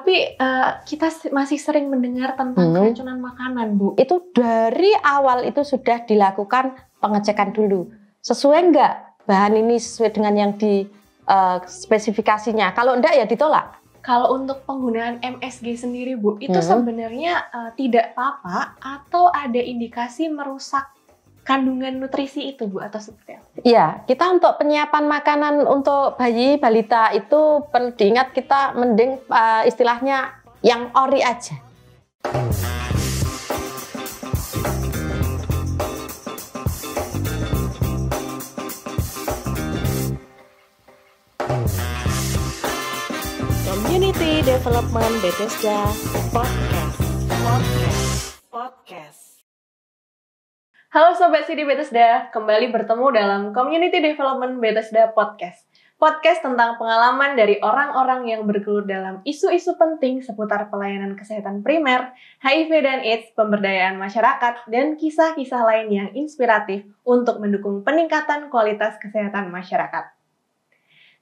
Tapi kita masih sering mendengar tentang keracunan makanan, Bu. Itu dari awal itu sudah dilakukan pengecekan dulu. Sesuai enggak bahan ini sesuai dengan yang di spesifikasinya. Kalau enggak ya ditolak. Kalau untuk penggunaan MSG sendiri, Bu, itu sebenarnya tidak apa-apa atau ada indikasi merusak kandungan nutrisi itu, Bu, atau seperti apa? Iya, kita untuk penyiapan makanan untuk bayi balita itu perlu diingat, kita mending istilahnya yang ori aja. Community Development Bethesda Podcast. Halo Sobat CD Bethesda, kembali bertemu dalam Community Development Bethesda Podcast. Podcast tentang pengalaman dari orang-orang yang bergelut dalam isu-isu penting seputar pelayanan kesehatan primer, HIV dan AIDS, pemberdayaan masyarakat, dan kisah-kisah lain yang inspiratif untuk mendukung peningkatan kualitas kesehatan masyarakat.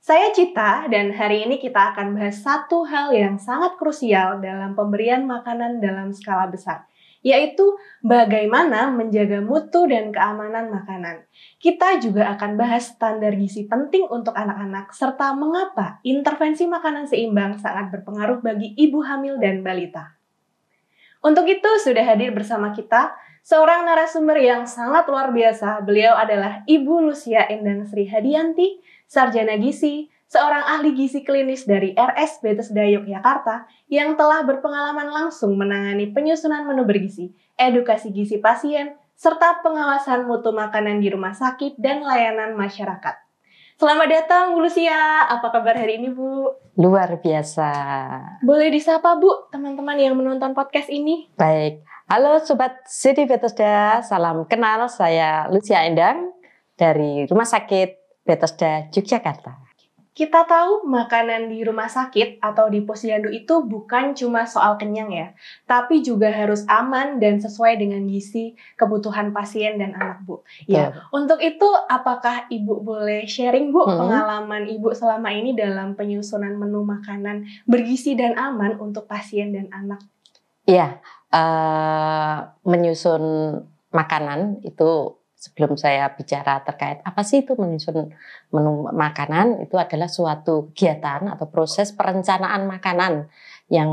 Saya Cita, dan hari ini kita akan bahas satu hal yang sangat krusial dalam pemberian makanan dalam skala besar, yaitu bagaimana menjaga mutu dan keamanan makanan. Kita juga akan bahas standar gizi penting untuk anak-anak, serta mengapa intervensi makanan seimbang sangat berpengaruh bagi ibu hamil dan balita. Untuk itu sudah hadir bersama kita seorang narasumber yang sangat luar biasa. Beliau adalah Ibu Lucia Endang Sri Hadianti, Sarjana Gizi, seorang ahli gizi klinis dari RS Bethesda Yogyakarta yang telah berpengalaman langsung menangani penyusunan menu bergizi, edukasi gizi pasien, serta pengawasan mutu makanan di rumah sakit dan layanan masyarakat. Selamat datang Bu Lucia, apa kabar hari ini Bu? Luar biasa. Boleh disapa Bu, teman-teman yang menonton podcast ini? Baik, halo Sobat CD Bethesda, salam kenal, saya Lucia Endang dari Rumah Sakit Bethesda Yogyakarta. Kita tahu makanan di rumah sakit atau di posyandu itu bukan cuma soal kenyang ya, tapi juga harus aman dan sesuai dengan gizi kebutuhan pasien dan anak Bu. Ya, untuk itu apakah Ibu boleh sharing Bu pengalaman Ibu selama ini dalam penyusunan menu makanan bergizi dan aman untuk pasien dan anak? Iya, menyusun makanan itu, sebelum saya bicara terkait apa sih itu menyusun menu makanan, itu adalah suatu kegiatan atau proses perencanaan makanan yang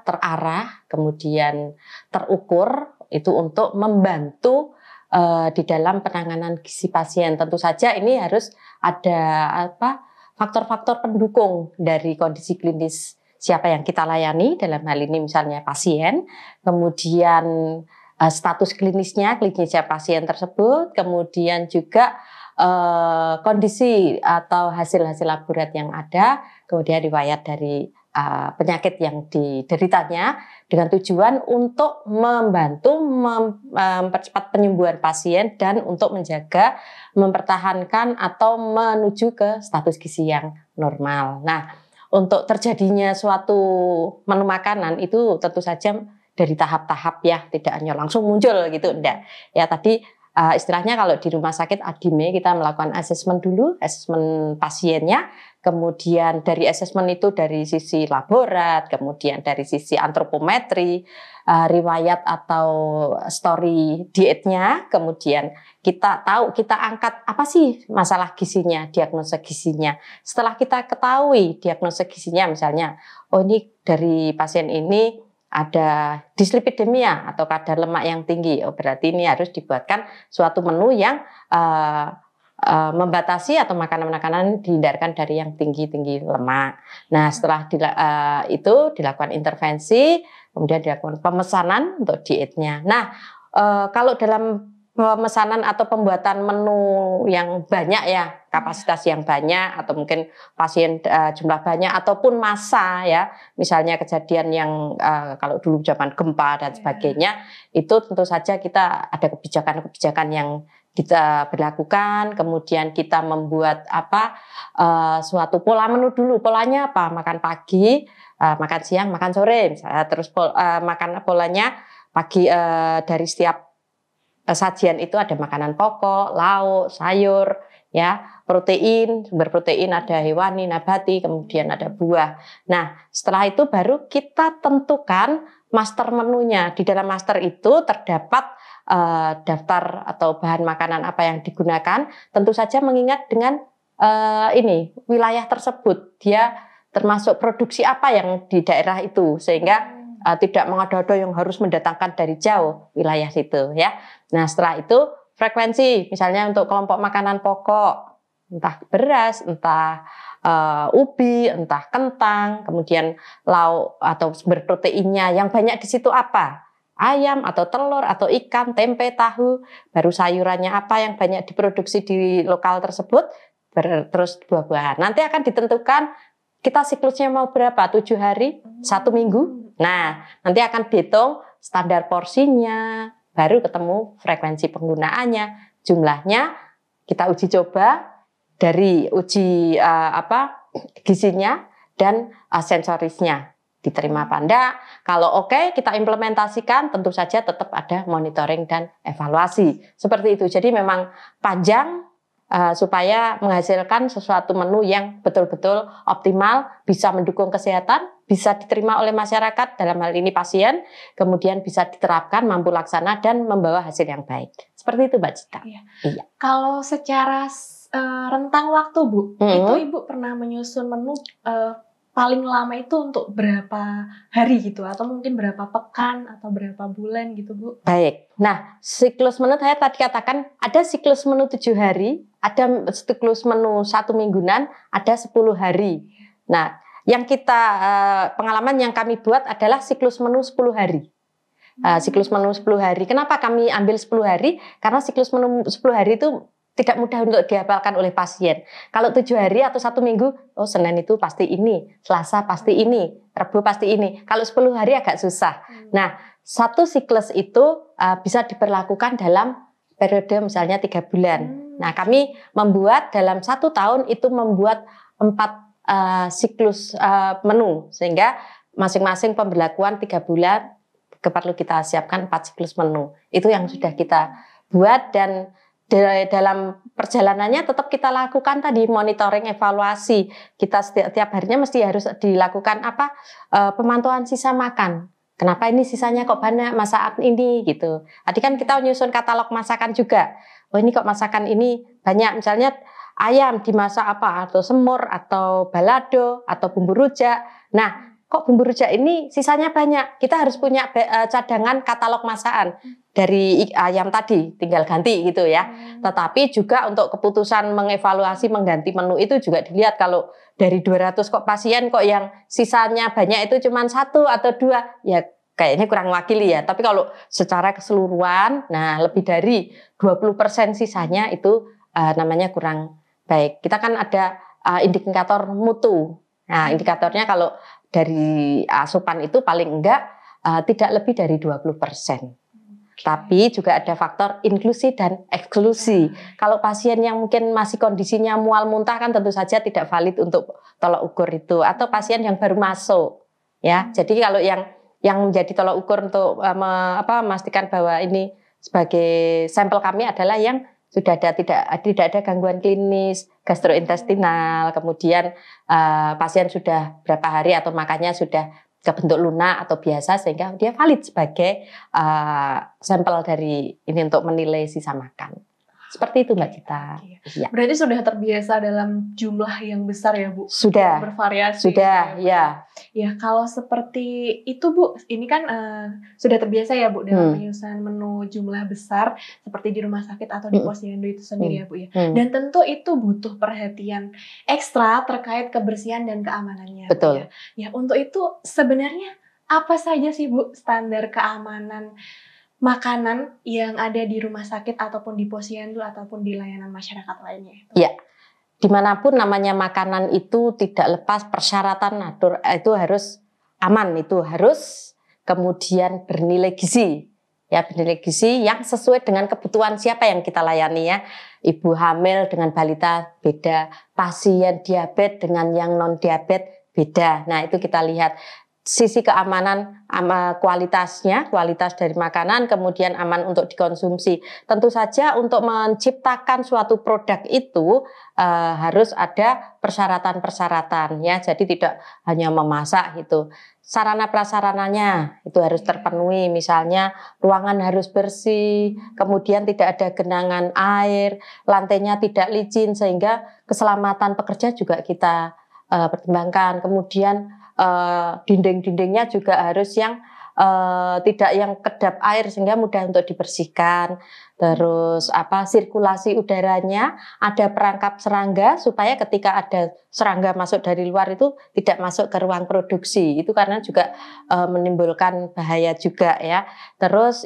terarah, kemudian terukur, itu untuk membantu di dalam penanganan gizi pasien. Tentu saja ini harus ada faktor-faktor pendukung dari kondisi klinis siapa yang kita layani, dalam hal ini misalnya pasien, kemudian status klinisnya pasien tersebut, kemudian juga kondisi atau hasil-hasil laborat yang ada, kemudian riwayat dari penyakit yang dideritanya, dengan tujuan untuk membantu mempercepat penyembuhan pasien dan untuk menjaga, mempertahankan atau menuju ke status gizi yang normal. Nah, untuk terjadinya suatu menu makanan itu tentu saja dari tahap-tahap ya, tidak hanya langsung muncul gitu, enggak. Ya tadi istilahnya kalau di rumah sakit ADIME kita melakukan asesmen dulu, asesmen pasiennya, kemudian dari asesmen itu dari sisi laborat, kemudian dari sisi antropometri, riwayat atau story dietnya, kemudian kita tahu, kita angkat apa sih masalah gizinya, diagnosa gizinya. Setelah kita ketahui diagnosa gizinya, misalnya, oh ini dari pasien ini ada dislipidemia atau kadar lemak yang tinggi, oh berarti ini harus dibuatkan suatu menu yang membatasi atau makanan-makanan dihindarkan dari yang tinggi-tinggi lemak. Nah, setelah itu dilakukan intervensi, kemudian dilakukan pemesanan untuk dietnya. Nah, kalau dalam pemesanan atau pembuatan menu yang banyak ya, kapasitas yang banyak, atau mungkin pasien jumlah banyak ataupun massa ya, misalnya kejadian yang kalau dulu zaman gempa dan sebagainya, itu tentu saja kita ada kebijakan-kebijakan yang kita berlakukan, kemudian kita membuat suatu pola menu dulu. Polanya apa? Makan pagi, makan siang, makan sore, misalnya. Terus makan polanya pagi, dari setiap sajian itu ada makanan pokok, lauk, sayur, ya, protein, sumber protein ada hewani, nabati, kemudian ada buah. Nah, setelah itu baru kita tentukan master menunya. Di dalam master itu terdapat daftar atau bahan makanan apa yang digunakan. Tentu saja mengingat dengan wilayah tersebut, dia termasuk produksi apa yang di daerah itu, sehingga tidak mengodo-odo yang harus mendatangkan dari jauh wilayah situ, ya. Nah, setelah itu frekuensi, misalnya untuk kelompok makanan pokok, entah beras, entah ubi, entah kentang, kemudian lauk atau sumber proteinnya yang banyak di situ apa? Ayam atau telur atau ikan, tempe, tahu, baru sayurannya apa yang banyak diproduksi di lokal tersebut, terus buah-buahan. Nanti akan ditentukan kita siklusnya mau berapa, 7 hari, 1 minggu. Nah, nanti akan dihitung standar porsinya, baru ketemu frekuensi penggunaannya, jumlahnya kita uji coba dari uji gizinya dan sensorisnya diterima apa enggak. Kalau oke, kita implementasikan, tentu saja tetap ada monitoring dan evaluasi seperti itu. Jadi memang panjang supaya menghasilkan sesuatu menu yang betul-betul optimal, bisa mendukung kesehatan, bisa diterima oleh masyarakat, dalam hal ini pasien, kemudian bisa diterapkan, mampu laksana, dan membawa hasil yang baik. Seperti itu, Mbak Cita. Iya. Iya. Kalau secara rentang waktu, Bu, itu Ibu pernah menyusun menu paling lama itu untuk berapa hari gitu, atau mungkin berapa pekan atau berapa bulan gitu, Bu? Baik. Nah, siklus menu saya tadi katakan ada siklus menu 7 hari, ada siklus menu 1 mingguan, ada 10 hari. Nah, yang kita pengalaman yang kami buat adalah siklus menu 10 hari. Siklus menu 10 hari. Kenapa kami ambil 10 hari? Karena siklus menu 10 hari itu tidak mudah untuk dihafalkan oleh pasien. Kalau 7 hari atau 1 minggu, oh Senin itu pasti ini, Selasa pasti ini, Rabu pasti ini. Kalau 10 hari agak susah. Nah, satu siklus itu bisa diberlakukan dalam periode misalnya 3 bulan. Nah, kami membuat dalam 1 tahun itu membuat 4 siklus menu, sehingga masing-masing pemberlakuan 3 bulan perlu kita siapkan 4 siklus menu. Itu yang sudah kita buat, dan dalam perjalanannya tetap kita lakukan tadi monitoring, evaluasi. Kita setiap harinya mesti harus dilakukan pemantauan sisa makan. Kenapa ini sisanya kok banyak masakan ini gitu. Tadi kan kita menyusun katalog masakan juga. Oh ini kok masakan ini banyak, misalnya ayam dimasak apa, atau semur, atau balado, atau bumbu rujak. Nah, kok bumbu rujak ini sisanya banyak. Kita harus punya cadangan katalog masakan dari ayam tadi, tinggal ganti gitu ya. Tetapi juga untuk keputusan mengevaluasi mengganti menu itu juga dilihat, kalau dari 200 kok pasien kok yang sisanya banyak itu cuma 1 atau 2, ya kayaknya kurang wakili ya. Tapi kalau secara keseluruhan, nah lebih dari 20% sisanya itu namanya kurang baik. Kita kan ada indikator mutu. Nah, indikatornya kalau dari asupan itu paling enggak tidak lebih dari 20%. Tapi juga ada faktor inklusi dan eksklusi. Kalau pasien yang mungkin masih kondisinya mual muntah kan tentu saja tidak valid untuk tolak ukur itu. Atau pasien yang baru masuk, ya. Jadi kalau yang menjadi tolak ukur untuk memastikan bahwa ini sebagai sampel kami adalah yang sudah ada tidak ada gangguan klinis gastrointestinal, kemudian pasien sudah berapa hari atau makannya sudah kebentuk lunak atau biasa, sehingga dia valid sebagai sampel dari ini untuk menilai sisa makan. Seperti itu, Mbak Cita. Ya. Berarti sudah terbiasa dalam jumlah yang besar ya, Bu? Sudah. Bervariasi. Sudah, ya. Ya, kalau seperti itu, Bu, ini kan sudah terbiasa ya, Bu, dalam penyusunan menu jumlah besar seperti di rumah sakit atau di posyandu itu sendiri ya, Bu ya. Dan tentu itu butuh perhatian ekstra terkait kebersihan dan keamanannya. Betul. Bu, ya. Untuk itu sebenarnya apa saja sih, Bu, standar keamanan makanan yang ada di rumah sakit ataupun di posyandu ataupun di layanan masyarakat lainnya? Ya, dimanapun namanya makanan itu tidak lepas persyaratan itu harus aman, itu harus kemudian bernilai gizi. Ya, bernilai gizi yang sesuai dengan kebutuhan siapa yang kita layani ya. Ibu hamil dengan balita beda, pasien diabetes dengan yang non diabetes beda. Nah, itu kita lihat. sisi keamanan, kualitas dari makanan, kemudian aman untuk dikonsumsi. Tentu saja untuk menciptakan suatu produk itu harus ada persyaratan-persyaratan ya. Jadi tidak hanya memasak gitu. Sarana prasarananya itu harus terpenuhi. Misalnya ruangan harus bersih, kemudian tidak ada genangan air, lantainya tidak licin sehingga keselamatan pekerja juga kita pertimbangkan. Kemudian dinding-dindingnya juga harus yang tidak yang kedap air sehingga mudah untuk dibersihkan. Terus sirkulasi udaranya, ada perangkap serangga supaya ketika ada serangga masuk dari luar itu tidak masuk ke ruang produksi. Itu karena juga menimbulkan bahaya juga ya. Terus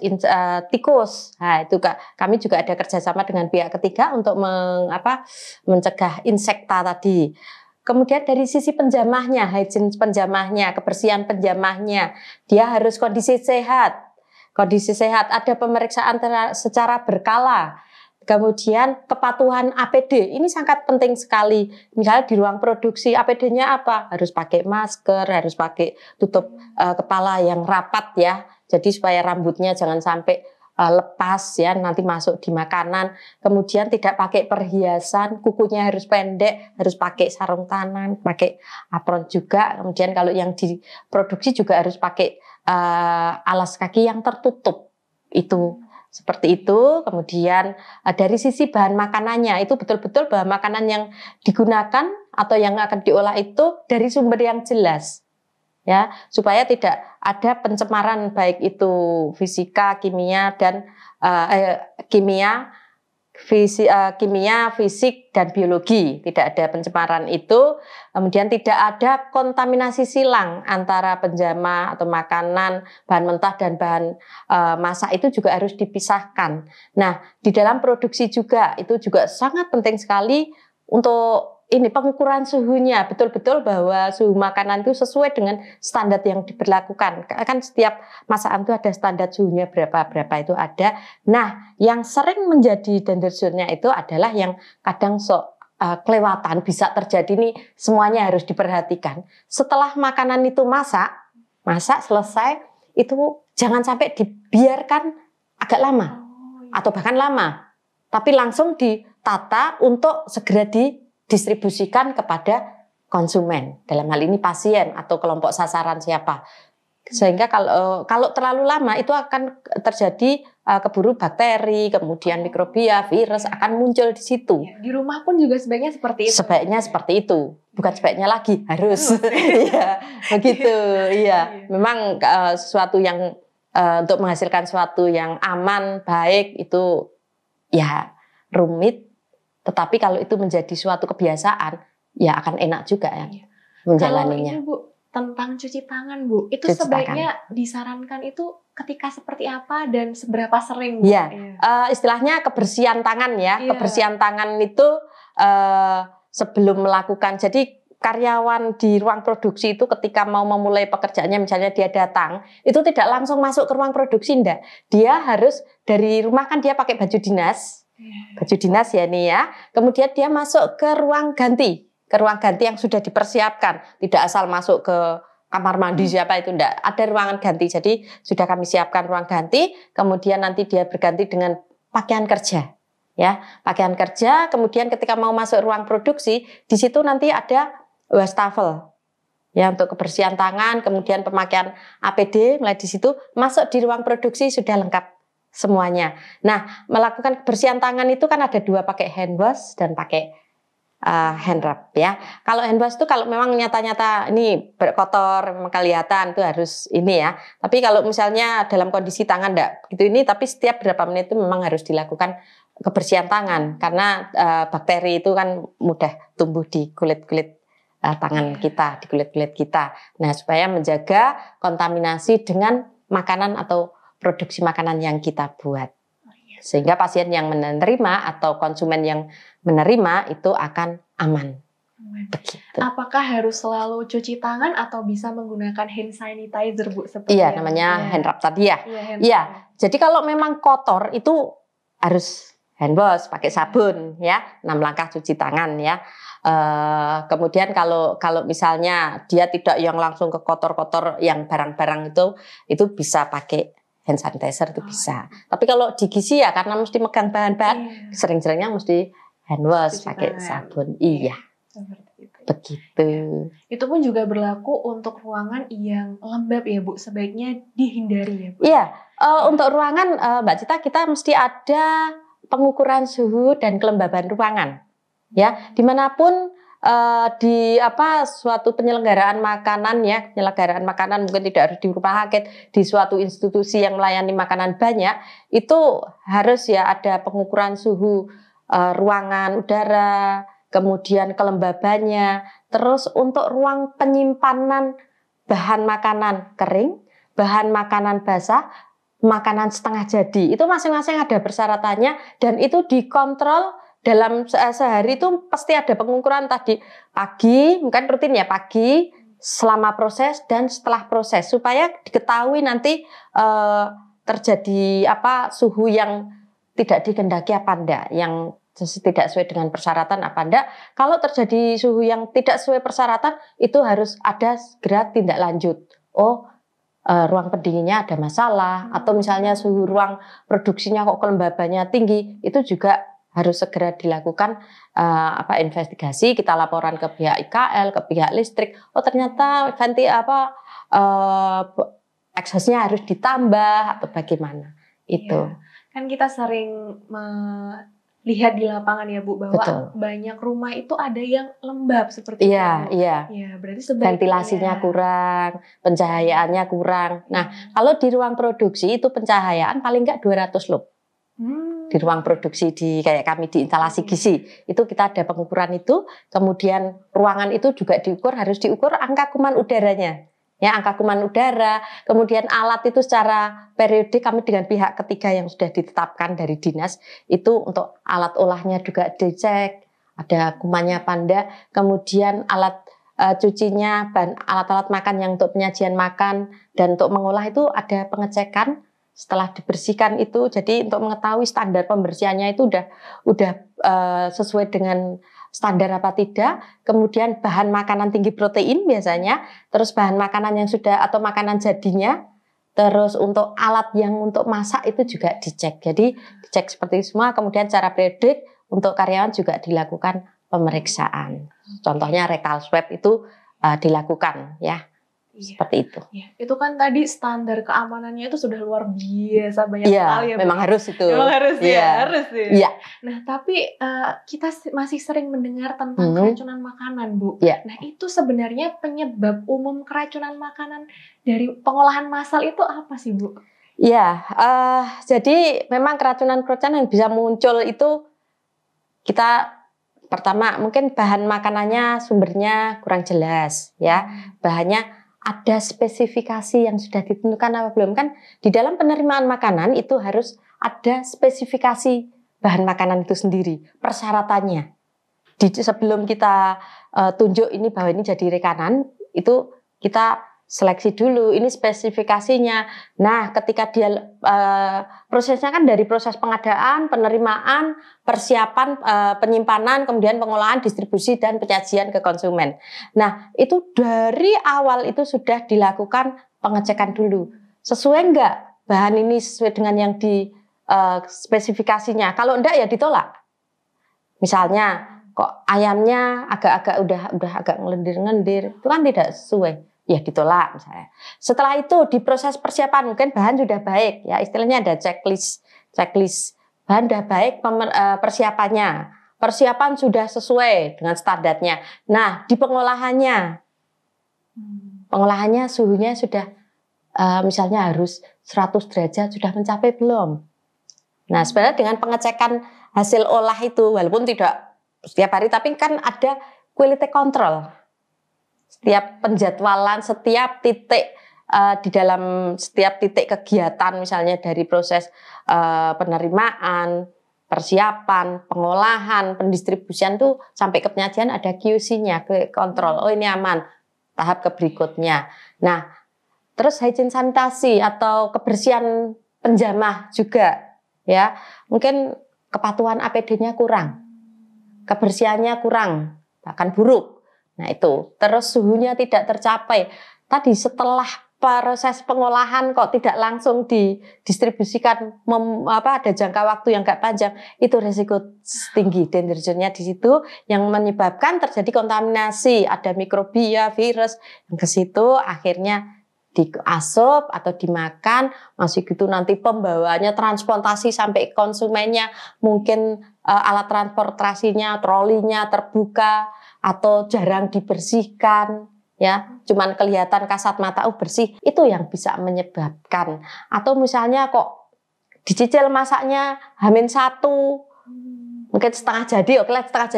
tikus. Nah, itu kami juga ada kerjasama dengan pihak ketiga untuk mencegah insekta tadi. Kemudian dari sisi penjamahnya, hygiene penjamahnya, kebersihan penjamahnya, dia harus kondisi sehat. Kondisi sehat, ada pemeriksaan secara berkala. Kemudian kepatuhan APD, ini sangat penting sekali. Misalnya di ruang produksi, APD-nya apa? Harus pakai masker, harus pakai tutup kepala yang rapat ya. Jadi supaya rambutnya jangan sampai lepas ya, nanti masuk di makanan. Kemudian tidak pakai perhiasan, kukunya harus pendek, harus pakai sarung tangan, pakai apron juga. Kemudian kalau yang diproduksi juga harus pakai alas kaki yang tertutup. Itu seperti itu. Kemudian dari sisi bahan makanannya, itu betul-betul bahan makanan yang digunakan atau yang akan diolah itu dari sumber yang jelas. Ya, supaya tidak ada pencemaran baik itu fisika, kimia dan kimia, fisik dan biologi. Tidak ada pencemaran itu. Kemudian tidak ada kontaminasi silang antara penjama atau makanan, bahan mentah dan bahan masak, itu juga harus dipisahkan. Nah, di dalam produksi juga itu juga sangat penting sekali untuk pengukuran suhunya, betul-betul bahwa suhu makanan itu sesuai dengan standar yang diberlakukan. Kan setiap masakan itu ada standar suhunya berapa itu ada. Nah, yang sering menjadi danger zone-nya itu adalah yang kadang kelewatan, bisa terjadi nih, semuanya harus diperhatikan. Setelah makanan itu masak selesai, itu jangan sampai dibiarkan agak lama atau bahkan lama, tapi langsung ditata untuk segera didistribusikan kepada konsumen, dalam hal ini pasien atau kelompok sasaran siapa. Sehingga kalau terlalu lama itu akan terjadi keburu bakteri, kemudian mikrobia, virus akan muncul di situ. Di rumah pun juga sebaiknya seperti itu. Sebaiknya seperti itu, bukan sebaiknya lagi, harus. Iya, begitu. Iya, memang sesuatu yang untuk menghasilkan sesuatu yang aman, baik itu ya rumit. Tetapi kalau itu menjadi suatu kebiasaan, ya akan enak juga ya menjalaninya. Kalau ini Bu, tentang cuci tangan Bu, itu cuci sebaiknya disarankan itu ketika seperti apa dan seberapa sering Bu? Ya, istilahnya kebersihan tangan ya. Kebersihan tangan itu sebelum melakukan, jadi karyawan di ruang produksi itu ketika mau memulai pekerjaannya, misalnya dia datang, itu tidak langsung masuk ke ruang produksi, enggak. Dia harus dari rumah, kan dia pakai baju dinas ya nih ya. Kemudian dia masuk ke ruang ganti yang sudah dipersiapkan. Tidak asal masuk ke kamar mandi siapa itu, enggak. Ada ruangan ganti. Jadi sudah kami siapkan ruang ganti. Kemudian nanti dia berganti dengan pakaian kerja. Ya, pakaian kerja. Kemudian ketika mau masuk ruang produksi, di situ nanti ada wastafel. Ya, untuk kebersihan tangan, kemudian pemakaian APD, mulai di situ masuk di ruang produksi sudah lengkap semuanya. Nah, melakukan kebersihan tangan itu kan ada dua, pakai hand wash dan pakai hand rub ya. Kalau hand wash itu kalau memang nyata-nyata ini kotor, memang kelihatan, itu harus ini ya. Tapi kalau misalnya dalam kondisi tangan enggak gitu ini, tapi setiap berapa menit itu memang harus dilakukan kebersihan tangan karena bakteri itu kan mudah tumbuh di kulit-kulit tangan kita, di kulit-kulit kita. Nah, supaya menjaga kontaminasi dengan makanan atau produksi makanan yang kita buat. Sehingga pasien yang menerima atau konsumen yang menerima itu akan aman. Begitu. Apakah harus selalu cuci tangan atau bisa menggunakan hand sanitizer, Bu? Seperti iya, namanya hand rub tadi ya. Iya. Jadi kalau memang kotor itu harus hand wash, pakai sabun ya, 6 langkah cuci tangan ya. Kemudian kalau misalnya dia tidak yang langsung ke kotor-kotor yang barang-barang itu bisa pakai hand sanitizer itu bisa. Tapi kalau di gizi ya karena mesti megang bahan-bahan, sering-seringnya mesti hand wash pakai sabun. Iya. Begitu. Itu pun juga berlaku untuk ruangan yang lembab ya Bu, sebaiknya dihindari ya Bu. Iya, untuk ruangan Mbak Cita kita mesti ada pengukuran suhu dan kelembaban ruangan. Ya, dimanapun di suatu penyelenggaraan makanan mungkin tidak harus di rumah sakit, di suatu institusi yang melayani makanan banyak, itu harus ya ada pengukuran suhu ruangan udara, kemudian kelembabannya, terus untuk ruang penyimpanan bahan makanan kering, bahan makanan basah, makanan setengah jadi, itu masing-masing ada persyaratannya dan itu dikontrol. Dalam sehari itu pasti ada pengukuran tadi pagi, mungkin rutin ya pagi, selama proses dan setelah proses supaya diketahui nanti terjadi suhu yang tidak dikehendaki apa enggak, yang tidak sesuai dengan persyaratan apa enggak. Kalau terjadi suhu yang tidak sesuai persyaratan itu harus ada segera tindak lanjut. Ruang pendinginnya ada masalah atau misalnya suhu ruang produksinya kok kelembabannya tinggi, itu juga harus segera dilakukan investigasi, kita laporan ke pihak IKL, ke pihak listrik. Ternyata eksosnya harus ditambah atau bagaimana. Itu. Kan kita sering lihat di lapangan ya Bu bahwa banyak rumah itu ada yang lembab seperti itu. Iya. Ya, berarti sebaiknya ventilasinya kurang, pencahayaannya kurang. Nah, kalau di ruang produksi itu pencahayaan paling enggak 200 lup. Di ruang produksi kayak kami di instalasi gizi itu kita ada pengukuran itu, kemudian ruangan itu juga harus diukur angka kuman udaranya ya, angka kuman udara, kemudian alat itu secara periodik kami dengan pihak ketiga yang sudah ditetapkan dari dinas itu untuk alat olahnya juga dicek ada kumannya apa enggak, kemudian alat cucinya, alat-alat makan yang untuk penyajian makan dan untuk mengolah itu ada pengecekan setelah dibersihkan itu, jadi untuk mengetahui standar pembersihannya itu udah sesuai dengan standar apa tidak. Kemudian bahan makanan tinggi protein biasanya, terus bahan makanan yang sudah atau makanan jadinya, terus untuk alat yang untuk masak itu juga dicek. Jadi dicek seperti itu semua. Kemudian secara periodik untuk karyawan juga dilakukan pemeriksaan. Contohnya rectal swab itu dilakukan ya. Seperti itu. Ya, itu kan tadi standar keamanannya itu sudah luar biasa banyak sekali ya. Memang harus itu. Memang harus harus ya. Iya. Nah, tapi kita masih sering mendengar tentang keracunan makanan, Bu. Iya. Nah, itu sebenarnya penyebab umum keracunan makanan dari pengolahan massal itu apa sih, Bu? Iya, jadi memang keracunan yang bisa muncul itu kita pertama mungkin bahan makanannya sumbernya kurang jelas ya. Bahannya ada spesifikasi yang sudah ditentukan apa belum, kan di dalam penerimaan makanan itu harus ada spesifikasi bahan makanan itu sendiri, persyaratannya. Sebelum kita tunjuk ini bahwa ini jadi rekanan, itu kita seleksi dulu ini spesifikasinya. Nah, ketika dia prosesnya kan dari proses pengadaan, penerimaan, persiapan, penyimpanan, kemudian pengolahan, distribusi dan penyajian ke konsumen. Nah, itu dari awal itu sudah dilakukan pengecekan dulu. Sesuai enggak bahan ini sesuai dengan yang di spesifikasinya? Kalau enggak ya ditolak. Misalnya kok ayamnya agak-agak udah agak ngelendir-ngelendir, itu kan tidak sesuai. Ya ditolak misalnya. Setelah itu di proses persiapan mungkin bahan sudah baik ya, istilahnya ada checklist bahan sudah baik, persiapan sudah sesuai dengan standarnya. Nah di pengolahannya suhunya sudah misalnya harus 100 derajat, sudah mencapai belum? Nah sebenarnya dengan pengecekan hasil olah itu walaupun tidak setiap hari tapi kan ada quality control. Setiap penjadwalan, setiap titik di dalam setiap titik kegiatan misalnya dari proses penerimaan, persiapan, pengolahan, pendistribusian tuh sampai ke penyajian ada QC-nya, kontrol. Oh ini aman. Tahap ke berikutnya. Nah, terus hygiene sanitasi atau kebersihan penjamah juga ya. Mungkin kepatuhan APD-nya kurang. Kebersihannya kurang. bahkan buruk. Nah itu, terus suhunya tidak tercapai. Tadi setelah proses pengolahan kok tidak langsung didistribusikan, ada jangka waktu yang agak panjang, itu risiko tinggi. Danger zone-nya di situ yang menyebabkan terjadi kontaminasi, ada mikrobia, virus yang ke situ akhirnya diasup atau dimakan, masih gitu nanti pembawaannya transportasi sampai konsumennya, mungkin alat transportasinya, trolinya terbuka atau jarang dibersihkan. Ya, cuman kelihatan kasat mata bersih, itu yang bisa menyebabkan. Atau misalnya kok dicicil masaknya H-1, mungkin setengah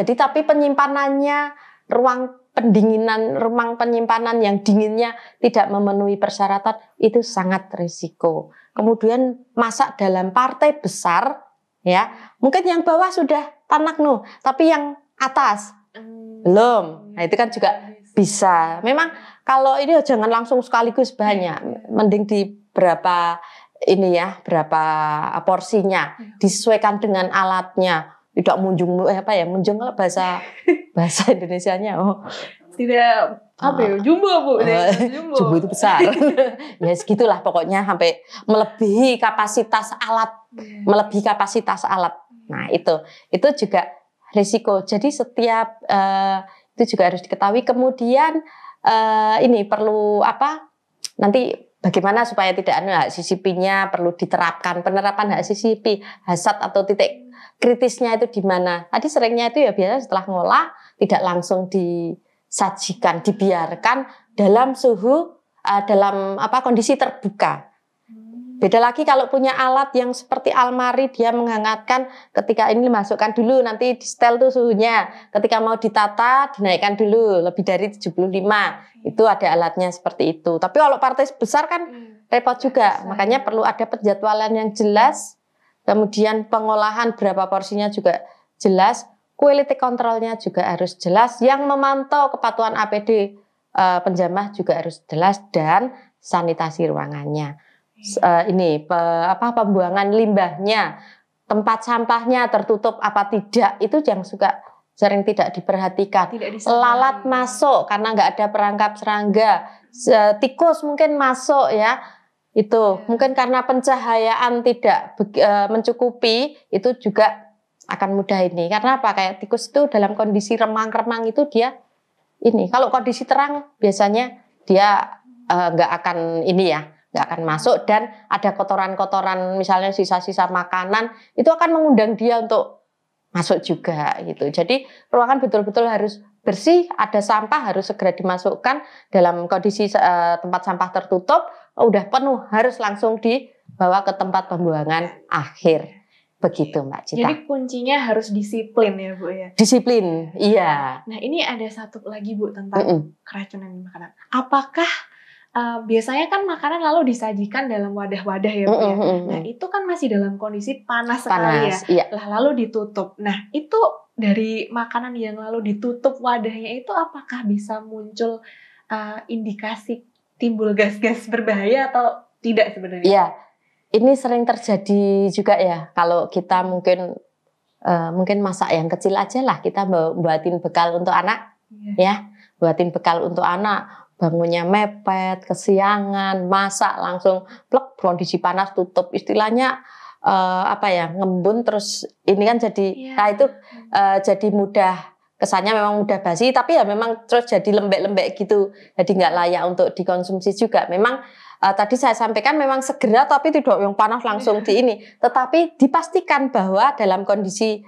jadi, tapi penyimpanannya, ruang penyimpanan yang dinginnya tidak memenuhi persyaratan, itu sangat risiko. Kemudian masak dalam partai besar, ya, mungkin yang bawah sudah tanak tapi yang atas belum. Nah itu kan juga bisa. Memang kalau ini jangan langsung sekaligus banyak, mending di berapa porsinya, disesuaikan dengan alatnya. Tidak munjung munjung bahasa Indonesianya. Tidak jumbo Bu. Jumbo itu besar. Ya segitulah pokoknya sampai melebihi kapasitas alat, Nah, itu juga risiko. Jadi setiap itu juga harus diketahui. Kemudian ini perlu nanti bagaimana supaya tidak hak CCP-nya perlu diterapkan. Penerapan hak CCP, hasad atau titik kritisnya itu di mana? Tadi seringnya itu ya biasanya setelah ngolah tidak langsung disajikan, dibiarkan dalam suhu kondisi terbuka. Beda lagi kalau punya alat yang seperti almari, dia menghangatkan ketika ini masukkan dulu, nanti di setel tuh suhunya. Ketika mau ditata, dinaikkan dulu lebih dari 75. Itu ada alatnya seperti itu. Tapi kalau partai besar kan repot juga. Makanya perlu ada penjadwalan yang jelas. Kemudian pengolahan berapa porsinya juga jelas. Quality controlnya juga harus jelas. Yang memantau kepatuhan APD penjamah juga harus jelas. Dan sanitasi ruangannya. Pembuangan limbahnya, tempat sampahnya tertutup apa tidak, itu yang sering tidak diperhatikan. Lalat masuk karena nggak ada perangkap serangga, tikus mungkin masuk ya, itu mungkin karena pencahayaan tidak mencukupi, itu juga akan mudah ini. Karena apa? Kayak tikus itu dalam kondisi remang-remang itu dia kalau kondisi terang biasanya dia nggak akan nggak akan masuk, dan ada kotoran-kotoran misalnya sisa-sisa makanan itu akan mengundang dia untuk masuk juga gitu. Jadi ruangan betul-betul harus bersih, ada sampah harus segera dimasukkan dalam kondisi tempat sampah tertutup, udah penuh harus langsung dibawa ke tempat pembuangan akhir. Begitu Mbak Cita. Jadi kuncinya harus disiplin ya Bu ya. Disiplin, iya. Nah ini ada satu lagi Bu tentang keracunan makanan. Apakah biasanya kan makanan lalu disajikan dalam wadah-wadah ya Bu ya. Nah itu kan masih dalam kondisi panas sekali ya. Iya. Lalu ditutup. Nah itu dari makanan yang lalu ditutup wadahnya itu apakah bisa muncul indikasi timbul gas-gas berbahaya atau tidak sebenarnya? Iya. Ini sering terjadi juga ya. Kalau kita mungkin masak yang kecil aja lah, kita buatin bekal untuk anak, ya, buatin bekal untuk anak. Bangunnya mepet, kesiangan, masak langsung plek, kondisi panas tutup, istilahnya ngembun terus ini kan jadi, itu jadi mudah, kesannya memang mudah basi, tapi ya memang terus jadi lembek-lembek gitu, jadi nggak layak untuk dikonsumsi juga. Memang tadi saya sampaikan memang segera, tapi tidak yang panas langsung tetapi dipastikan bahwa dalam kondisi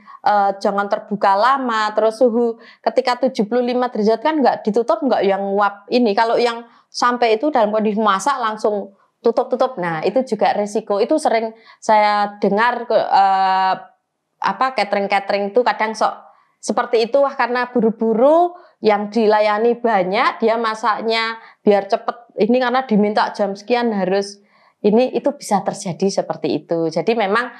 jangan terbuka lama, terus suhu ketika 75 derajat kan nggak ditutup, nggak yang nguap ini. Kalau yang sampai itu dalam kondisi masak langsung tutup. Nah itu juga resiko. Itu sering saya dengar catering itu kadang seperti itu karena buru-buru, yang dilayani banyak, dia masaknya biar cepet ini karena diminta jam sekian harus ini, itu bisa terjadi seperti itu. Jadi memang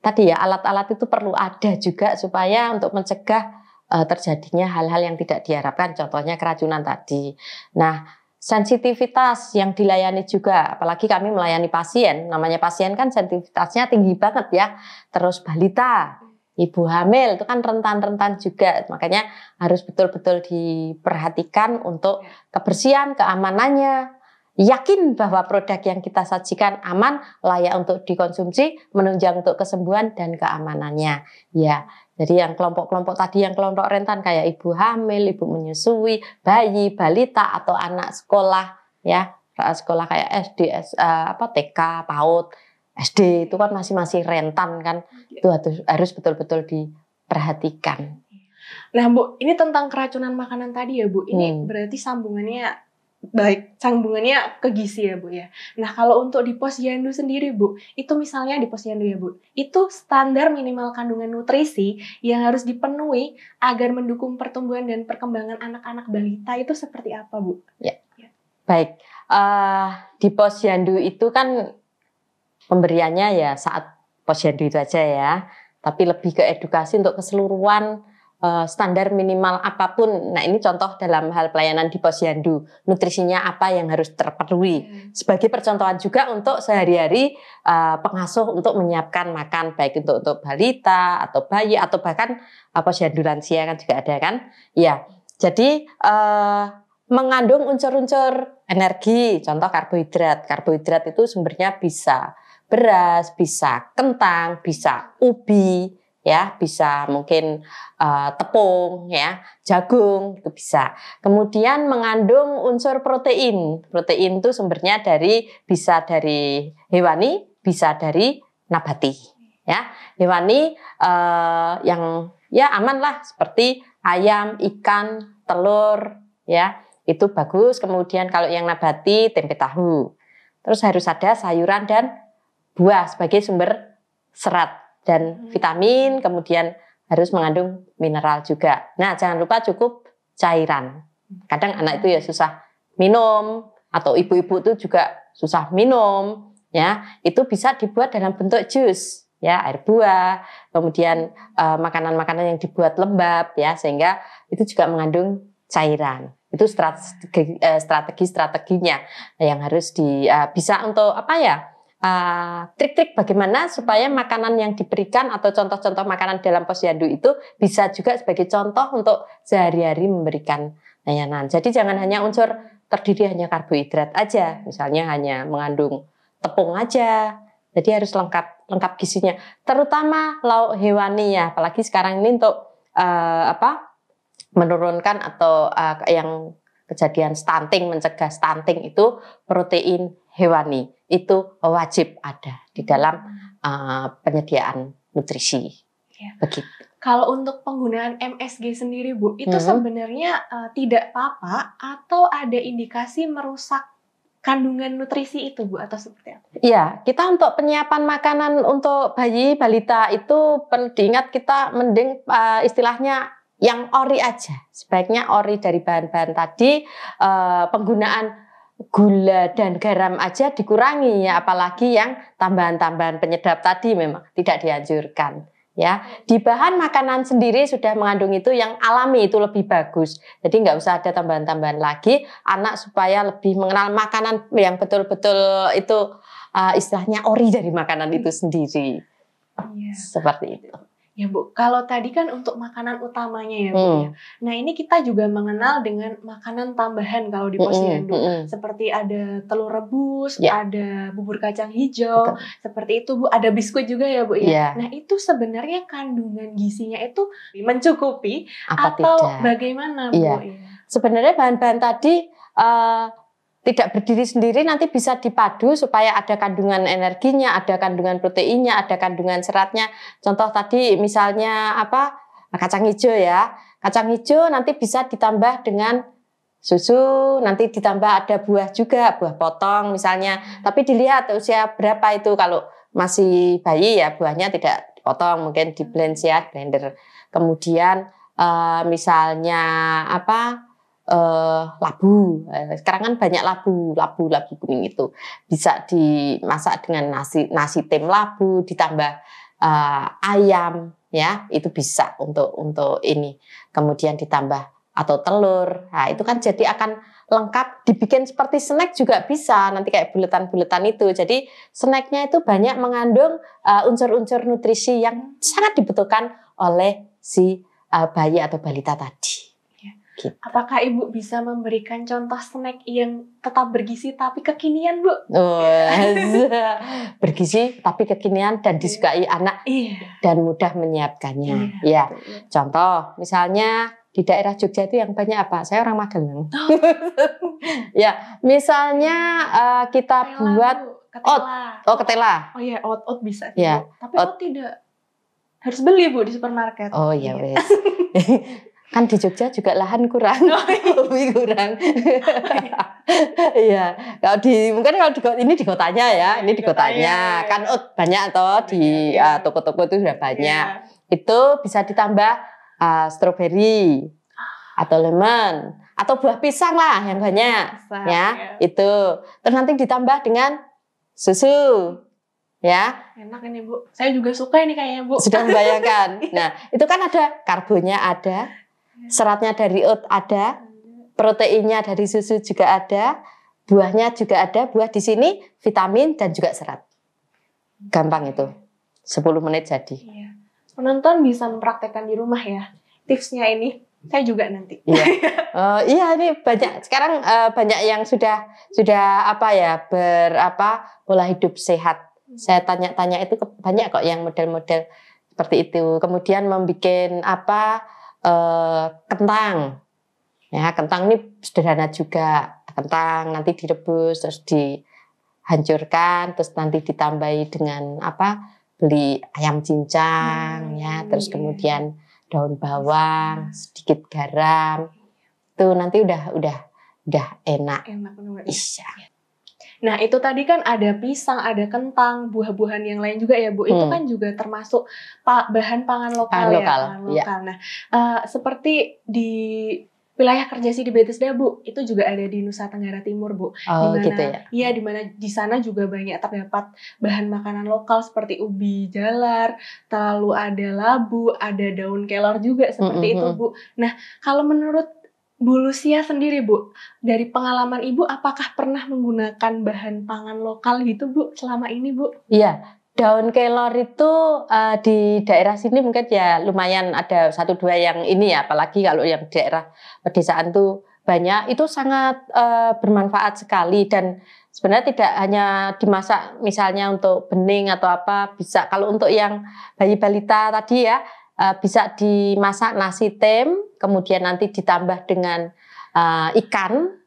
tadi ya alat-alat itu perlu ada juga supaya untuk mencegah terjadinya hal-hal yang tidak diharapkan, contohnya keracunan tadi. Nah, sensitivitas yang dilayani juga, apalagi kami melayani pasien, namanya pasien kan sensitivitasnya tinggi banget ya. Terus balita, ibu hamil itu kan rentan-rentan juga, makanya harus betul-betul diperhatikan untuk kebersihan, keamanannya. Yakin bahwa produk yang kita sajikan aman, layak untuk dikonsumsi, menunjang untuk kesembuhan dan keamanannya. Ya, jadi yang kelompok-kelompok tadi, yang kelompok rentan kayak ibu hamil, ibu menyusui, bayi, balita atau anak sekolah, ya, sekolah kayak SD, TK, PAUD, SD itu kan masih rentan kan, itu harus betul-betul diperhatikan. Nah Bu, ini tentang keracunan makanan tadi ya Bu, ini berarti sambungannya ke gizi ya Bu ya. Nah kalau untuk di posyandu sendiri Bu, itu misalnya di posyandu ya Bu, itu standar minimal kandungan nutrisi yang harus dipenuhi agar mendukung pertumbuhan dan perkembangan anak-anak balita itu seperti apa Bu? Ya. Baik, di posyandu itu kan pemberiannya ya saat posyandu itu aja ya, tapi lebih ke edukasi untuk keseluruhan standar minimal apapun. Nah ini contoh dalam hal pelayanan di posyandu, nutrisinya apa yang harus terpenuhi. Sebagai percontohan juga untuk sehari-hari pengasuh untuk menyiapkan makan, baik untuk balita atau bayi atau bahkan posyandu lansia kan juga ada kan. Ya, jadi mengandung unsur-unsur energi, contoh karbohidrat. Karbohidrat itu sumbernya bisa beras, bisa kentang, bisa ubi, ya, bisa mungkin tepung, ya, jagung itu bisa. Kemudian mengandung unsur protein. Protein itu sumbernya bisa dari hewani, bisa dari nabati, ya. Hewani yang ya aman lah seperti ayam, ikan, telur, ya. Itu bagus. Kemudian kalau yang nabati tempe tahu. Terus harus ada sayuran dan buah sebagai sumber serat dan vitamin, kemudian harus mengandung mineral juga. Nah, jangan lupa cukup cairan. Kadang anak itu ya susah minum atau ibu-ibu itu juga susah minum, ya. Itu bisa dibuat dalam bentuk jus, ya, air buah, kemudian makanan-makanan yang dibuat lembab, ya, sehingga itu juga mengandung cairan. Itu strategi-strateginya yang harus bisa untuk apa ya? Trik-trik bagaimana supaya makanan yang diberikan atau contoh-contoh makanan dalam posyandu itu bisa juga sebagai contoh untuk sehari-hari memberikan layanan. Jadi jangan hanya unsur terdiri hanya karbohidrat aja, misalnya hanya mengandung tepung aja. Jadi harus lengkap gizinya. Terutama lauk hewani ya, apalagi sekarang ini untuk menurunkan atau yang kejadian stunting, mencegah stunting itu protein hewani itu wajib ada di dalam penyediaan nutrisi. Ya. Begitu. Kalau untuk penggunaan MSG sendiri Bu, itu sebenarnya tidak apa-apa atau ada indikasi merusak kandungan nutrisi itu Bu atau seperti apa? Iya, kita untuk penyiapan makanan untuk bayi balita itu perlu diingat kita mending istilahnya yang ori aja. Sebaiknya ori dari bahan-bahan tadi, penggunaan gula dan garam aja dikurangi ya, apalagi yang tambahan-tambahan penyedap tadi memang tidak dianjurkan ya. Di bahan makanan sendiri sudah mengandung itu yang alami, itu lebih bagus. Jadi nggak usah ada tambahan-tambahan lagi, anak supaya lebih mengenal makanan yang betul-betul itu istilahnya ori dari makanan itu sendiri. Seperti itu. Ya Bu, kalau tadi kan untuk makanan utamanya ya Bu ya. Nah ini kita juga mengenal dengan makanan tambahan kalau di posyandu. Seperti ada telur rebus, ada bubur kacang hijau, seperti itu Bu. Ada biskuit juga ya Bu ya. Nah itu sebenarnya kandungan gizinya itu mencukupi atau tidak? Bagaimana Bu? Ya. Sebenarnya bahan-bahan tadi tidak berdiri sendiri, nanti bisa dipadu supaya ada kandungan energinya, ada kandungan proteinnya, ada kandungan seratnya. Contoh tadi misalnya kacang hijau ya. Kacang hijau nanti bisa ditambah dengan susu, nanti ditambah ada buah juga, buah potong misalnya. Tapi dilihat usia berapa itu, kalau masih bayi ya buahnya tidak dipotong, mungkin di blend ya, blender. Kemudian misalnya labu, sekarang kan banyak labu kuning itu bisa dimasak dengan nasi tim labu ditambah ayam ya, itu bisa untuk ini, kemudian ditambah atau telur. Nah itu kan jadi akan lengkap, dibikin seperti snack juga bisa, nanti kayak buletan-buletan itu. Jadi snacknya itu banyak mengandung unsur-unsur nutrisi yang sangat dibutuhkan oleh si bayi atau balita tadi. Gitu. Apakah Ibu bisa memberikan contoh snack yang tetap bergizi tapi kekinian, Bu? Bergizi tapi kekinian dan disukai anak dan mudah menyiapkannya. Ya, contoh misalnya di daerah Jogja itu yang banyak apa? Saya orang Magelang. Ya, misalnya kita buat ketela. Ketela. Oh iya, oat bisa. Ya, tapi oat tidak harus beli, Bu, di supermarket. Oh iya, wes. Kan di Jogja juga lahan kurang, lebih kurang. Iya, kalau mungkin kalau ini di kotanya ya, ini di kotanya kan banyak toh di toko-toko itu sudah banyak. Itu bisa ditambah stroberi atau lemon atau buah pisang lah yang banyak, itu. Terus nanti ditambah dengan susu. Ya, enak ini, Bu. Saya juga suka ini kayaknya, Bu. Sudah membayangkan. Nah, itu kan ada karbonya ada. Seratnya dari oat ada, proteinnya dari susu juga ada, buahnya juga ada. Buah di sini vitamin dan juga serat. Gampang itu. 10 menit jadi. Iya. Penonton bisa mempraktekkan di rumah ya. Tipsnya ini saya juga nanti. Iya. Iya, ini banyak. Sekarang banyak yang sudah pola hidup sehat. Saya tanya-tanya itu banyak kok yang model-model seperti itu. Kemudian membuat kentang. Ya, kentang ini sederhana juga. Kentang nanti direbus terus dihancurkan terus nanti ditambahi dengan beli ayam cincang ya, terus kemudian daun bawang, sedikit garam. Itu nanti udah enak. Iya. Nah, itu tadi kan ada pisang, ada kentang, buah-buahan yang lain juga ya, Bu. Itu kan juga termasuk bahan pangan lokal. Pangan lokal. Nah, seperti di wilayah kerja di Bethesda, Bu, itu juga ada di Nusa Tenggara Timur, Bu. Dimana, gitu ya? Iya, di mana di sana juga banyak terdapat bahan makanan lokal seperti ubi jalar, lalu ada labu, ada daun kelor juga seperti itu, Bu. Nah, kalau menurut Bu Lucia sendiri, Bu, dari pengalaman Ibu, apakah pernah menggunakan bahan pangan lokal gitu, Bu, selama ini, Bu? Iya, daun kelor itu di daerah sini mungkin ya lumayan ada 1-2 yang ini ya, apalagi kalau yang daerah pedesaan tuh banyak, itu sangat bermanfaat sekali dan sebenarnya tidak hanya dimasak misalnya untuk bening atau apa, bisa kalau untuk yang bayi balita tadi ya, bisa dimasak nasi tem, kemudian nanti ditambah dengan ikan.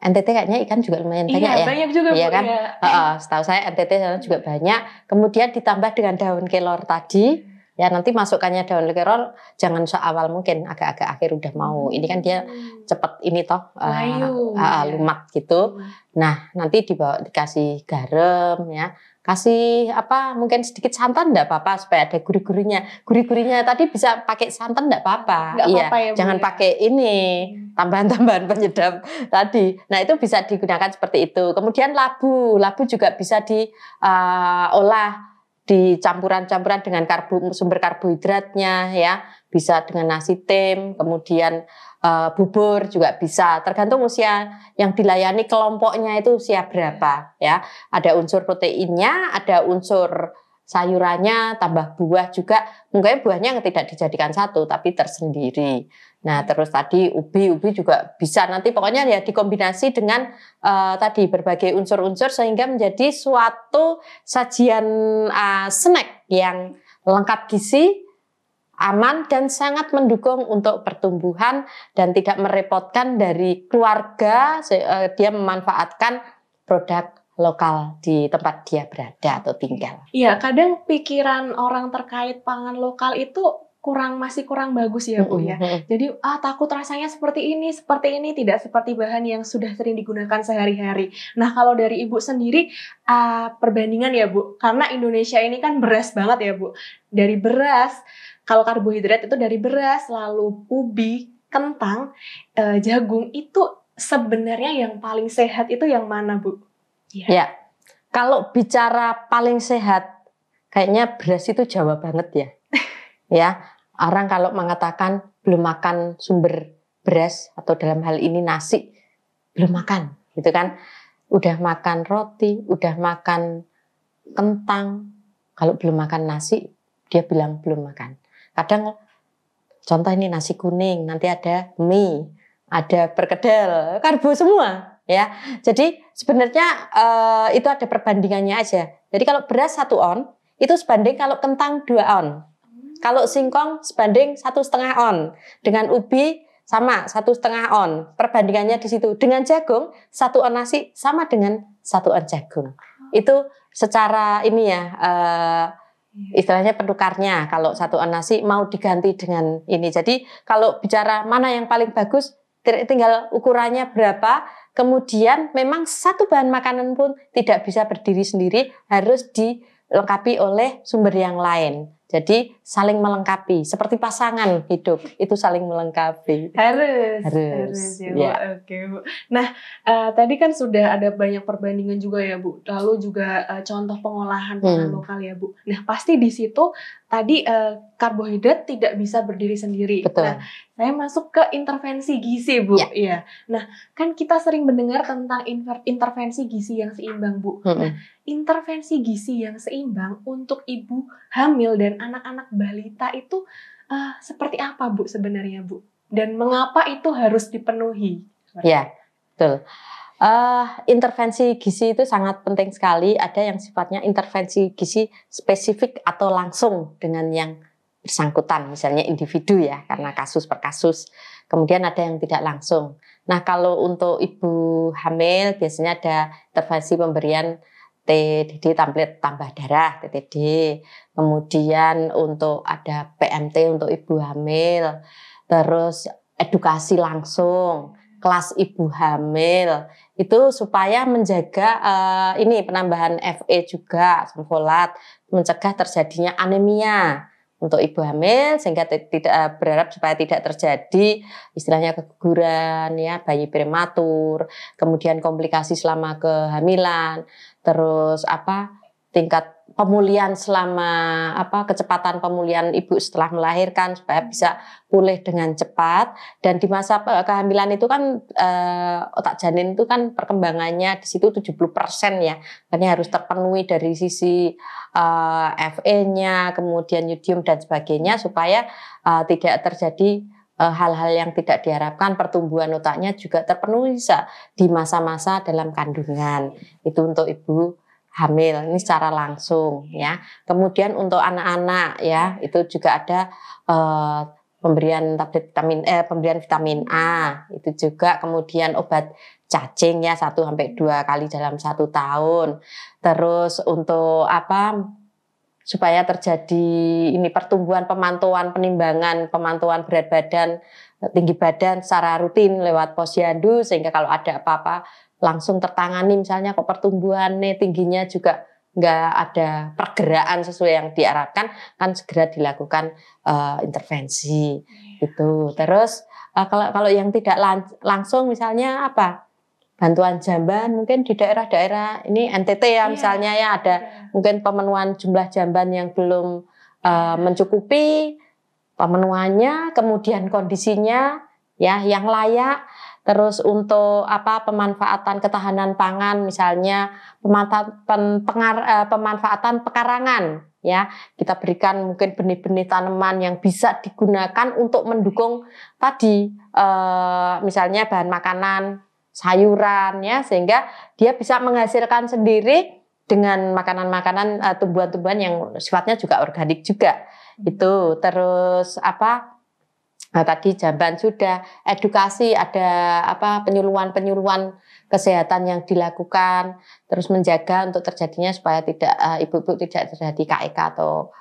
NTT kayaknya ikan juga lumayan banyak ya. Banyak juga, iya Bu, kan? ya. Setahu saya NTT sana juga banyak. Kemudian ditambah dengan daun kelor tadi. Ya nanti masukkannya daun kelor jangan seawal mungkin, agak-agak akhir udah mau. Ini kan dia cepet ini toh lumat gitu. Nah, nanti dikasih garam ya. Kasih mungkin sedikit santan enggak apa-apa supaya ada gurih-gurihnya. Gurih-gurihnya tadi bisa pakai santan enggak apa-apa. Iya, ya, jangan pakai ini tambahan-tambahan penyedap tadi. Nah, itu bisa digunakan seperti itu. Kemudian labu juga bisa diolah dicampuran-campuran dengan sumber karbohidratnya ya. Bisa dengan nasi tem, kemudian bubur juga bisa, tergantung usia yang dilayani, kelompoknya itu usia berapa ya. Ada unsur proteinnya, ada unsur sayurannya, tambah buah juga. Mungkin buahnya tidak dijadikan satu tapi tersendiri. Nah, terus tadi ubi juga bisa, nanti pokoknya ya dikombinasi dengan tadi berbagai unsur-unsur sehingga menjadi suatu sajian snack yang lengkap gizi, aman dan sangat mendukung untuk pertumbuhan dan tidak merepotkan dari keluarga. Dia memanfaatkan produk lokal di tempat dia berada atau tinggal. Iya, kadang pikiran orang terkait pangan lokal itu masih kurang bagus ya, Bu ya. Jadi takut rasanya seperti ini, tidak seperti bahan yang sudah sering digunakan sehari-hari. Nah, kalau dari Ibu sendiri perbandingan ya, Bu, karena Indonesia ini kan beras banget ya, Bu. Dari beras, kalau karbohidrat itu dari beras, lalu ubi, kentang, jagung, itu sebenarnya yang paling sehat itu yang mana, Bu? Ya, kalau bicara paling sehat, kayaknya beras itu Jawa banget ya. Ya, orang kalau mengatakan belum makan sumber beras atau dalam hal ini nasi, belum makan, gitu kan? Udah makan roti, udah makan kentang, kalau belum makan nasi, dia bilang belum makan. kadang contoh ini nasi kuning, nanti ada mie, ada perkedel, karbo semua ya. Jadi sebenarnya itu ada perbandingannya aja. Jadi kalau beras 1 on itu sebanding kalau kentang 2 on. Kalau singkong sebanding 1,5 on. Dengan ubi sama 1,5 on. Perbandingannya di situ. Dengan jagung 1 on nasi sama dengan 1 on jagung. Itu secara ini ya istilahnya penukarnya. Kalau 1 on nasi mau diganti dengan ini. Jadi kalau bicara mana yang paling bagus, tinggal ukurannya berapa. Kemudian memang satu bahan makanan pun tidak bisa berdiri sendiri, harus dilengkapi oleh sumber yang lain. Jadi saling melengkapi, seperti pasangan hidup itu saling melengkapi. Harus ya, Bu. Ya. Oke, Bu. Nah, tadi kan sudah ada banyak perbandingan juga ya, Bu. Lalu juga contoh pengolahan pangan lokal ya, Bu. Nah, pasti di situ tadi karbohidrat tidak bisa berdiri sendiri. Betul. Nah, saya masuk ke intervensi gizi, Bu. Ya. Iya. Nah, kan kita sering mendengar tentang intervensi gizi yang seimbang, Bu. Nah, intervensi gizi yang seimbang untuk ibu hamil dan anak-anak balita itu seperti apa, Bu, sebenarnya, Bu? Dan mengapa itu harus dipenuhi? Ya, betul. Intervensi gizi itu sangat penting sekali. Ada yang sifatnya intervensi gizi spesifik atau langsung dengan yang bersangkutan, misalnya individu ya, karena kasus per kasus. Kemudian ada yang tidak langsung. Nah, kalau untuk ibu hamil biasanya ada intervensi pemberian TDD, tablet tambah darah, TTD. Kemudian untuk ada PMT untuk ibu hamil. Terus edukasi langsung, kelas ibu hamil. Itu supaya menjaga ini penambahan Fe juga, asam folat, mencegah terjadinya anemia untuk ibu hamil, sehingga tidak berharap supaya tidak terjadi istilahnya keguguran ya, bayi prematur, kemudian komplikasi selama kehamilan, terus tingkat pemulihan selama kecepatan pemulihan ibu setelah melahirkan supaya bisa pulih dengan cepat. Dan di masa kehamilan itu kan otak janin itu kan perkembangannya di situ 70% ya, karena harus terpenuhi dari sisi Fe-nya, kemudian yodium dan sebagainya supaya tidak terjadi hal-hal yang tidak diharapkan. Pertumbuhan otaknya juga terpenuhi di masa-masa dalam kandungan. Itu untuk ibu hamil, ini secara langsung ya. Kemudian untuk anak-anak ya, itu juga ada pemberian tablet vitamin A, itu juga. Kemudian obat cacing ya 1-2 kali dalam 1 tahun. Terus untuk supaya terjadi ini pertumbuhan, pemantauan, penimbangan, pemantauan berat badan, tinggi badan secara rutin lewat posyandu, sehingga kalau ada apa-apa langsung tertangani. Misalnya kok pertumbuhannya tingginya juga nggak ada pergerakan sesuai yang diarahkan, kan segera dilakukan intervensi itu. Terus kalau yang tidak langsung misalnya bantuan jamban, mungkin di daerah-daerah ini NTT ya misalnya ya ada mungkin pemenuhan jumlah jamban yang belum mencukupi pemenuhannya, kemudian kondisinya ya yang layak. Terus untuk pemanfaatan ketahanan pangan, misalnya pemanfaatan pekarangan ya, kita berikan mungkin benih-benih tanaman yang bisa digunakan untuk mendukung tadi misalnya bahan makanan, sayuran ya, sehingga dia bisa menghasilkan sendiri dengan makanan-makanan tumbuhan-tumbuhan yang sifatnya juga organik juga. Itu terus tadi jamban sudah, edukasi ada penyuluhan kesehatan yang dilakukan, terus menjaga untuk terjadinya supaya tidak ibu-ibu tidak terjadi KEK atau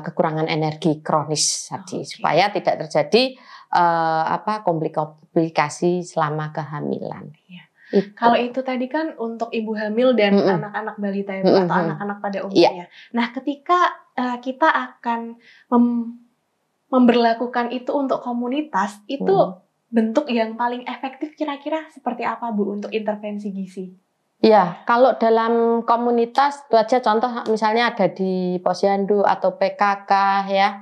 kekurangan energi kronis tadi, supaya tidak terjadi komplikasi selama kehamilan. Iya. Kalau itu tadi kan untuk ibu hamil dan anak-anak balita ya, atau anak-anak pada umumnya. Nah, ketika kita akan memberlakukan itu untuk komunitas, itu bentuk yang paling efektif kira-kira seperti apa, Bu, untuk intervensi gizi? Ya, kalau dalam komunitas itu aja contoh misalnya ada di posyandu atau PKK ya,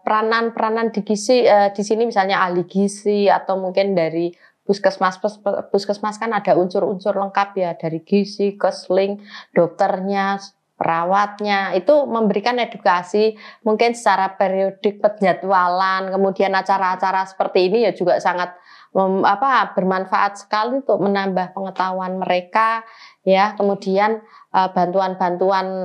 peranan di gizi di sini misalnya ahli gizi atau mungkin dari puskesmas kan ada unsur-unsur lengkap ya, dari gizi, kesling, dokternya, perawatnya itu memberikan edukasi mungkin secara periodik penjadwalan, kemudian acara-acara seperti ini ya juga sangat bermanfaat sekali untuk menambah pengetahuan mereka ya. Kemudian bantuan-bantuan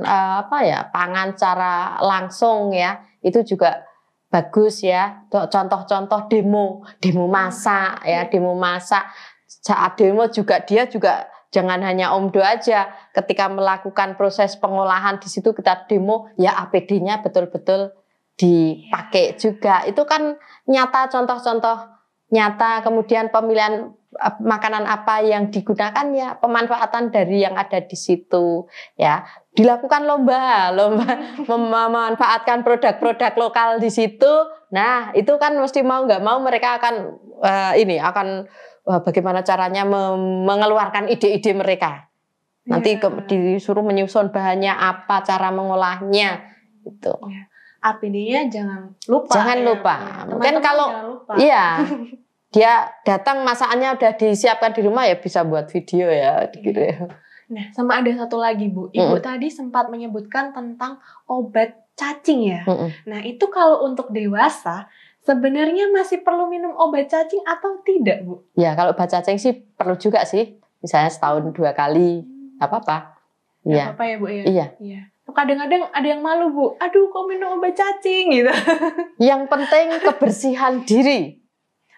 pangan secara langsung ya itu juga bagus ya. Contoh-contoh demo masak ya, demo masak. Saat demo juga dia juga jangan hanya omdo aja. Ketika melakukan proses pengolahan di situ kita demo ya APD-nya betul-betul dipakai juga. Itu kan nyata, contoh-contoh nyata. Kemudian pemilihan makanan apa yang digunakan ya pemanfaatan dari yang ada di situ ya. Dilakukan lomba memanfaatkan produk-produk lokal di situ. Nah itu kan mesti mau nggak mau mereka akan bagaimana caranya mengeluarkan ide-ide mereka. Nanti disuruh menyusun bahannya apa, cara mengolahnya itu. APD-nya jangan lupa. Jangan lupa. Mungkin kalau iya dia datang masakannya udah disiapkan di rumah ya bisa buat video ya gitu ya. Nah, sama ada satu lagi Bu. Ibu tadi sempat menyebutkan tentang obat cacing ya. Nah, itu kalau untuk dewasa sebenarnya masih perlu minum obat cacing atau tidak, Bu? Ya, kalau obat cacing sih perlu juga sih. Misalnya setahun 2 kali, nggak apa-apa. Nggak apa-apa ya, Bu ya? Iya. Kadang-kadang ada yang malu, Bu. Aduh, kok minum obat cacing gitu. Yang penting kebersihan diri.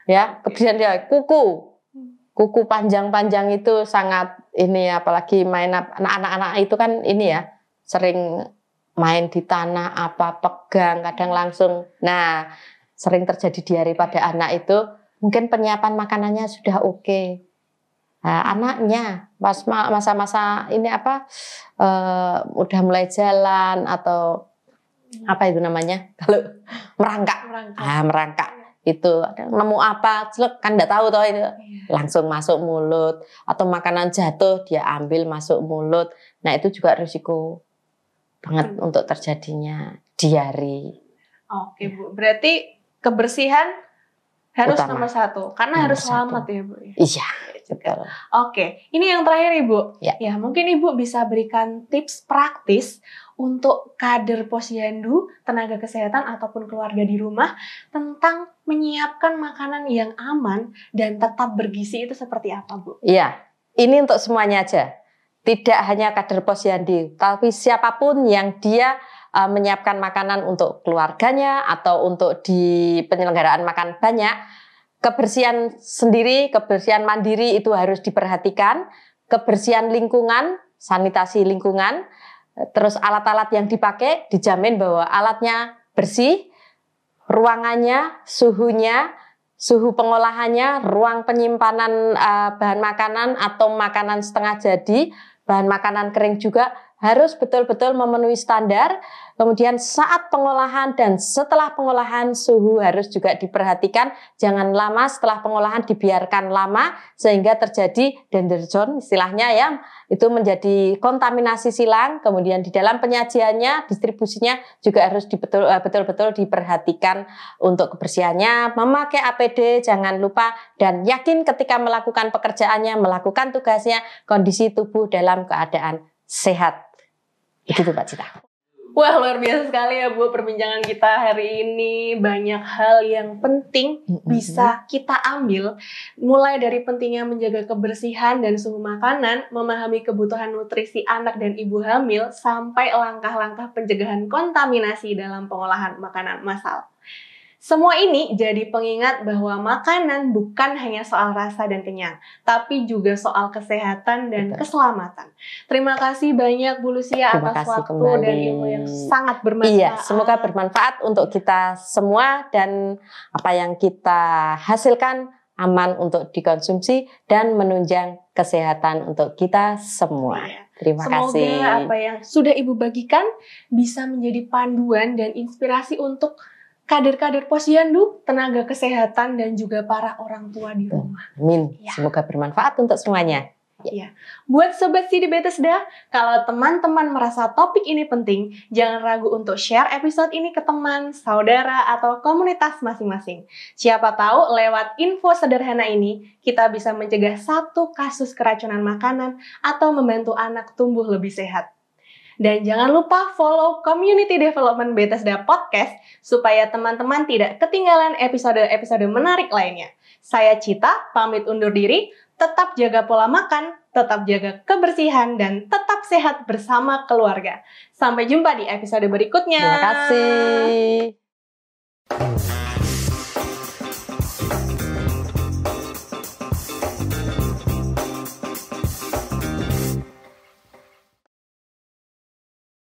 Ya, kebersihan dia. Kuku panjang-panjang itu sangat ini, apalagi main anak-anak itu kan ini ya, sering main di tanah pegang, kadang langsung. Nah, sering terjadi diare pada anak itu, mungkin penyiapan makanannya sudah oke. Nah, anaknya pas masa-masa ini udah mulai jalan atau apa itu namanya kalau merangkak itu nemu apa kan nggak tahu toh itu langsung masuk mulut atau makanan jatuh dia ambil masuk mulut. Nah itu juga risiko banget untuk terjadinya diare. Oke Bu, berarti kebersihan harus utama. Nomor 1 karena harus selamat ya Bu. Iya betul. Oke, ini yang terakhir Ibu. Ya, mungkin Ibu bisa berikan tips praktis untuk kader posyandu, tenaga kesehatan ataupun keluarga di rumah tentang menyiapkan makanan yang aman dan tetap bergizi itu seperti apa Bu? Iya, ini untuk semuanya aja. Tidak hanya kader posyandu, tapi siapapun yang dia menyiapkan makanan untuk keluarganya atau untuk di penyelenggaraan makan banyak, kebersihan sendiri, kebersihan mandiri itu harus diperhatikan, kebersihan lingkungan, sanitasi lingkungan, terus alat-alat yang dipakai dijamin bahwa alatnya bersih, ruangannya, suhunya, suhu pengolahannya, ruang penyimpanan bahan makanan atau makanan setengah jadi, bahan makanan kering juga harus betul-betul memenuhi standar. Kemudian saat pengolahan dan setelah pengolahan suhu harus juga diperhatikan. Jangan lama setelah pengolahan dibiarkan lama sehingga terjadi danger zone istilahnya ya. Itu menjadi kontaminasi silang. Kemudian di dalam penyajiannya, distribusinya juga harus betul-betul diperhatikan untuk kebersihannya. Memakai APD jangan lupa dan yakin ketika melakukan pekerjaannya, melakukan tugasnya, kondisi tubuh dalam keadaan sehat. Begitu Pak Cita. Wah luar biasa sekali ya Bu perbincangan kita hari ini. Banyak hal yang penting bisa kita ambil. Mulai dari pentingnya menjaga kebersihan dan suhu makanan, memahami kebutuhan nutrisi anak dan ibu hamil, sampai langkah-langkah pencegahan kontaminasi dalam pengolahan makanan massal. Semua ini jadi pengingat bahwa makanan bukan hanya soal rasa dan kenyang, tapi juga soal kesehatan dan keselamatan. Terima kasih banyak Bu Lucia atas waktu dan ilmu yang sangat bermanfaat. Iya, semoga bermanfaat untuk kita semua dan apa yang kita hasilkan aman untuk dikonsumsi dan menunjang kesehatan untuk kita semua. Iya. Terima kasih. Semoga apa yang sudah Ibu bagikan bisa menjadi panduan dan inspirasi untuk kader-kader posyandu, tenaga kesehatan, dan juga para orang tua di rumah. Amin. Ya. Semoga bermanfaat untuk semuanya. Ya. Buat Sobat Sidi Bethesda, kalau teman-teman merasa topik ini penting, jangan ragu untuk share episode ini ke teman, saudara, atau komunitas masing-masing. Siapa tahu lewat info sederhana ini, kita bisa mencegah 1 kasus keracunan makanan atau membantu anak tumbuh lebih sehat. Dan jangan lupa follow Community Development Bethesda Podcast supaya teman-teman tidak ketinggalan episode-episode menarik lainnya. Saya Cita, pamit undur diri, tetap jaga pola makan, tetap jaga kebersihan, dan tetap sehat bersama keluarga. Sampai jumpa di episode berikutnya. Terima kasih.